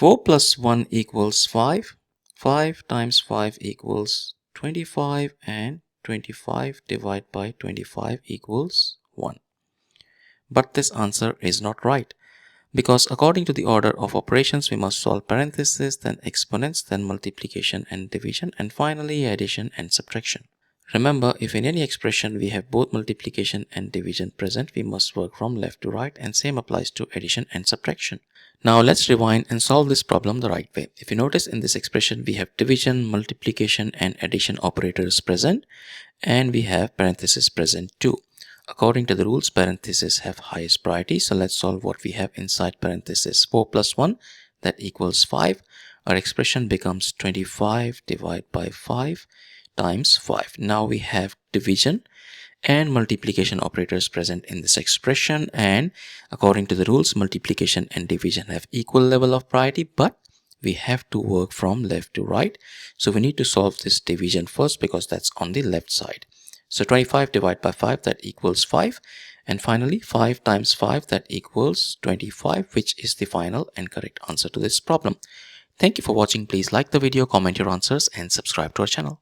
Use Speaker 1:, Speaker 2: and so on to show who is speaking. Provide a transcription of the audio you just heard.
Speaker 1: 4 plus 1 equals 5. 5 times 5 equals 25, and 25 divided by 25 equals 1. But this answer is not right, because according to the order of operations, we must solve parentheses, then exponents, then multiplication and division, and finally addition and subtraction. Remember, if in any expression we have both multiplication and division present, we must work from left to right, and same applies to addition and subtraction. Now let's rewind and solve this problem the right way. If you notice, in this expression we have division, multiplication and addition operators present, and we have parentheses present too. According to the rules, parentheses have highest priority, so let's solve what we have inside parentheses. 4 plus 1, that equals 5. Our expression becomes 25 divided by 5 times 5. Now we have division and multiplication operators present in this expression, and according to the rules, multiplication and division have equal level of priority, but we have to work from left to right. So we need to solve this division first, because that's on the left side. So 25 divided by 5, that equals 5. And finally 5 times 5, that equals 25, which is the final and correct answer to this problem. Thank you for watching. Please like the video, comment your answers and subscribe to our channel.